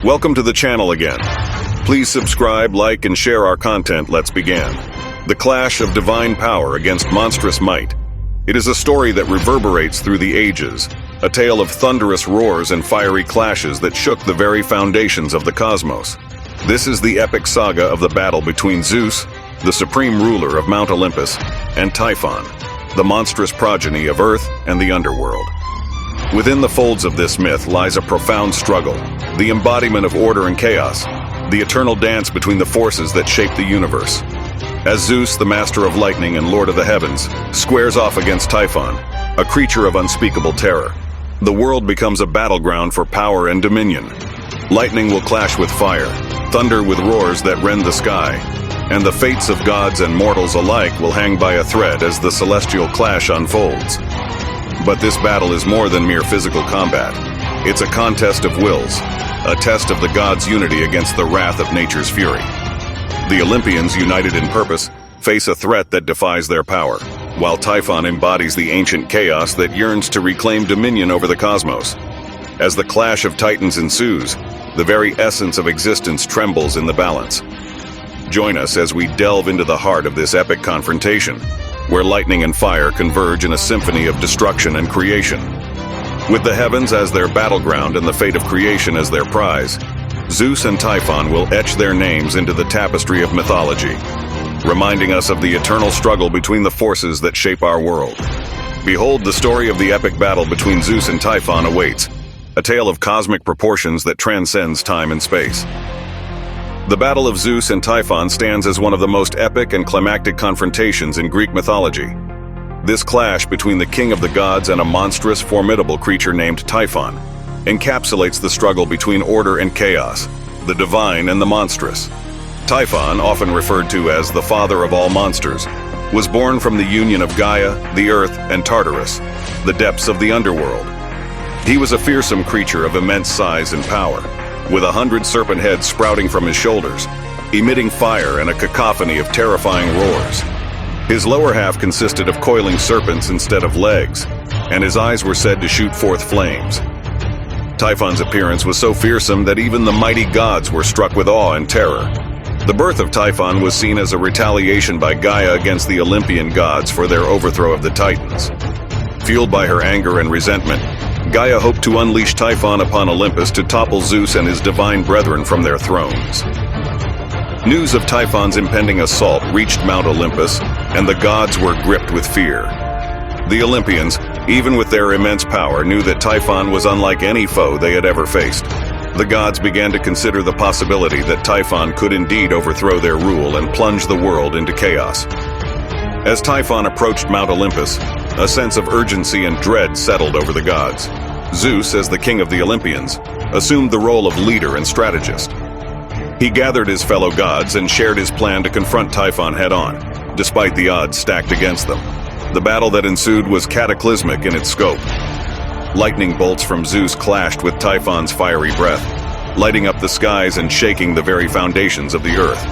Welcome to the channel again. Please subscribe, like, and share our content. Let's begin. The clash of divine power against monstrous might. It is a story that reverberates through the ages, a tale of thunderous roars and fiery clashes that shook the very foundations of the cosmos. This is the epic saga of the battle between Zeus, the supreme ruler of Mount Olympus, and Typhon, the monstrous progeny of Earth and the Underworld. Within the folds of this myth lies a profound struggle, the embodiment of order and chaos, the eternal dance between the forces that shape the universe. As Zeus, the master of lightning and lord of the heavens, squares off against Typhon, a creature of unspeakable terror, the world becomes a battleground for power and dominion. Lightning will clash with fire, thunder with roars that rend the sky, and the fates of gods and mortals alike will hang by a thread as the celestial clash unfolds. But this battle is more than mere physical combat. It's a contest of wills, a test of the gods' unity against the wrath of nature's fury. The Olympians, united in purpose, face a threat that defies their power, while Typhon embodies the ancient chaos that yearns to reclaim dominion over the cosmos. As the clash of titans ensues, the very essence of existence trembles in the balance. Join us as we delve into the heart of this epic confrontation, where lightning and fire converge in a symphony of destruction and creation. With the heavens as their battleground and the fate of creation as their prize, Zeus and Typhon will etch their names into the tapestry of mythology, reminding us of the eternal struggle between the forces that shape our world. Behold, the story of the epic battle between Zeus and Typhon awaits, a tale of cosmic proportions that transcends time and space. The Battle of Zeus and Typhon stands as one of the most epic and climactic confrontations in Greek mythology. This clash between the king of the gods and a monstrous, formidable creature named Typhon encapsulates the struggle between order and chaos, the divine and the monstrous. Typhon, often referred to as the father of all monsters, was born from the union of Gaia, the earth, and Tartarus, the depths of the underworld. He was a fearsome creature of immense size and power, with 100 serpent heads sprouting from his shoulders, emitting fire and a cacophony of terrifying roars. His lower half consisted of coiling serpents instead of legs, and his eyes were said to shoot forth flames. Typhon's appearance was so fearsome that even the mighty gods were struck with awe and terror. The birth of Typhon was seen as a retaliation by Gaia against the Olympian gods for their overthrow of the Titans. Fueled by her anger and resentment, Gaia hoped to unleash Typhon upon Olympus to topple Zeus and his divine brethren from their thrones. News of Typhon's impending assault reached Mount Olympus, and the gods were gripped with fear. The Olympians, even with their immense power, knew that Typhon was unlike any foe they had ever faced. The gods began to consider the possibility that Typhon could indeed overthrow their rule and plunge the world into chaos. As Typhon approached Mount Olympus, a sense of urgency and dread settled over the gods. Zeus, as the king of the Olympians, assumed the role of leader and strategist. He gathered his fellow gods and shared his plan to confront Typhon head-on, despite the odds stacked against them. The battle that ensued was cataclysmic in its scope. Lightning bolts from Zeus clashed with Typhon's fiery breath, lighting up the skies and shaking the very foundations of the earth.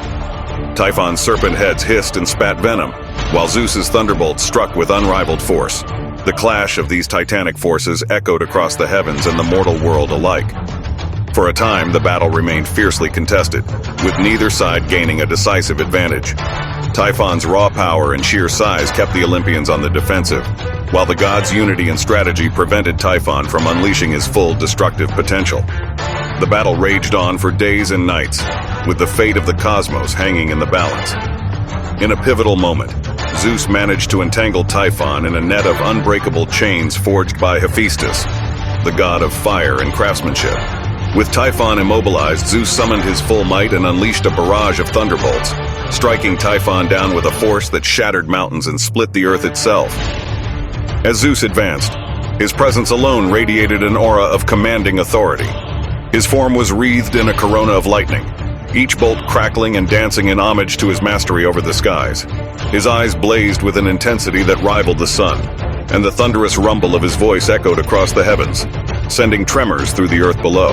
Typhon's serpent heads hissed and spat venom, while Zeus's thunderbolts struck with unrivaled force. The clash of these titanic forces echoed across the heavens and the mortal world alike. For a time, the battle remained fiercely contested, with neither side gaining a decisive advantage. Typhon's raw power and sheer size kept the Olympians on the defensive, while the gods' unity and strategy prevented Typhon from unleashing his full destructive potential. The battle raged on for days and nights, with the fate of the cosmos hanging in the balance. In a pivotal moment, Zeus managed to entangle Typhon in a net of unbreakable chains forged by Hephaestus, the god of fire and craftsmanship. With Typhon immobilized, Zeus summoned his full might and unleashed a barrage of thunderbolts, striking Typhon down with a force that shattered mountains and split the earth itself. As Zeus advanced, his presence alone radiated an aura of commanding authority. His form was wreathed in a corona of lightning, each bolt crackling and dancing in homage to his mastery over the skies. His eyes blazed with an intensity that rivaled the sun, and the thunderous rumble of his voice echoed across the heavens, sending tremors through the earth below.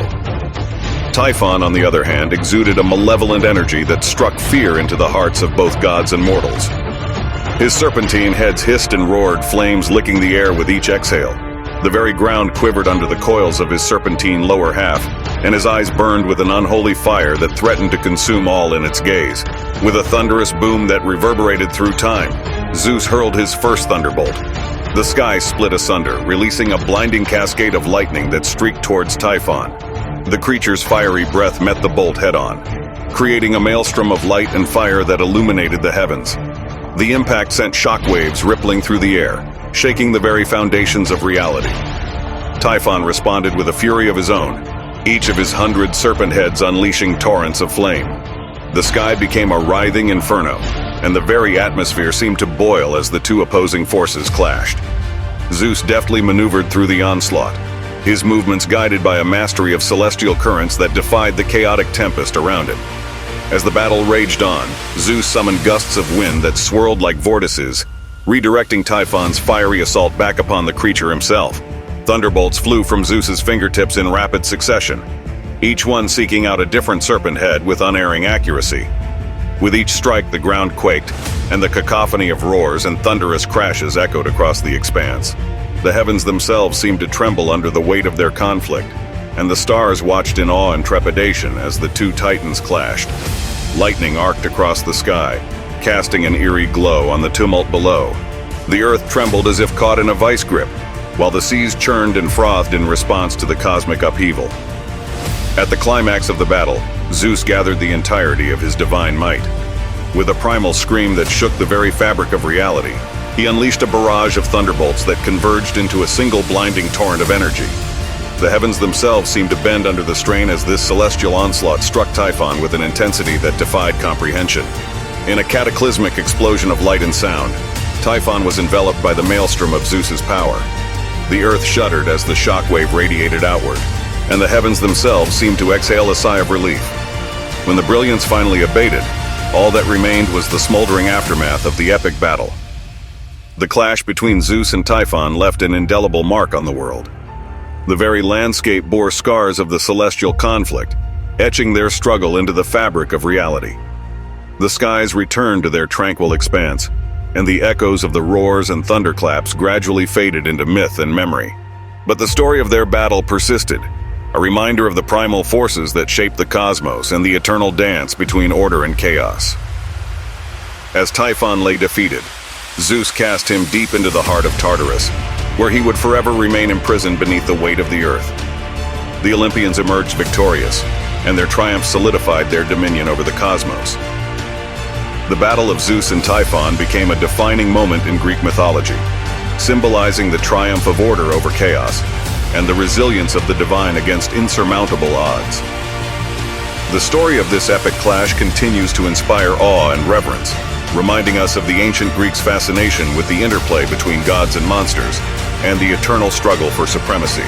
Typhon, on the other hand, exuded a malevolent energy that struck fear into the hearts of both gods and mortals. His serpentine heads hissed and roared, flames licking the air with each exhale. The very ground quivered under the coils of his serpentine lower half, and his eyes burned with an unholy fire that threatened to consume all in its gaze. With a thunderous boom that reverberated through time, Zeus hurled his first thunderbolt. The sky split asunder, releasing a blinding cascade of lightning that streaked towards Typhon. The creature's fiery breath met the bolt head-on, creating a maelstrom of light and fire that illuminated the heavens. The impact sent shockwaves rippling through the air, shaking the very foundations of reality. Typhon responded with a fury of his own, each of his 100 serpent heads unleashing torrents of flame. The sky became a writhing inferno, and the very atmosphere seemed to boil as the two opposing forces clashed. Zeus deftly maneuvered through the onslaught, his movements guided by a mastery of celestial currents that defied the chaotic tempest around him. As the battle raged on, Zeus summoned gusts of wind that swirled like vortices, redirecting Typhon's fiery assault back upon the creature himself. Thunderbolts flew from Zeus's fingertips in rapid succession, each one seeking out a different serpent head with unerring accuracy. With each strike, the ground quaked, and the cacophony of roars and thunderous crashes echoed across the expanse. The heavens themselves seemed to tremble under the weight of their conflict, and the stars watched in awe and trepidation as the two titans clashed. Lightning arced across the sky, casting an eerie glow on the tumult below. The earth trembled as if caught in a vice grip, while the seas churned and frothed in response to the cosmic upheaval. At the climax of the battle, Zeus gathered the entirety of his divine might. With a primal scream that shook the very fabric of reality, he unleashed a barrage of thunderbolts that converged into a single blinding torrent of energy. The heavens themselves seemed to bend under the strain as this celestial onslaught struck Typhon with an intensity that defied comprehension. In a cataclysmic explosion of light and sound, Typhon was enveloped by the maelstrom of Zeus's power. The earth shuddered as the shockwave radiated outward, and the heavens themselves seemed to exhale a sigh of relief. When the brilliance finally abated, all that remained was the smoldering aftermath of the epic battle. The clash between Zeus and Typhon left an indelible mark on the world. The very landscape bore scars of the celestial conflict, etching their struggle into the fabric of reality. The skies returned to their tranquil expanse, and the echoes of the roars and thunderclaps gradually faded into myth and memory. But the story of their battle persisted, a reminder of the primal forces that shaped the cosmos and the eternal dance between order and chaos. As Typhon lay defeated, Zeus cast him deep into the heart of Tartarus, where he would forever remain imprisoned beneath the weight of the earth. The Olympians emerged victorious, and their triumph solidified their dominion over the cosmos. The battle of Zeus and Typhon became a defining moment in Greek mythology, symbolizing the triumph of order over chaos and the resilience of the divine against insurmountable odds. The story of this epic clash continues to inspire awe and reverence, reminding us of the ancient Greeks' fascination with the interplay between gods and monsters and the eternal struggle for supremacy.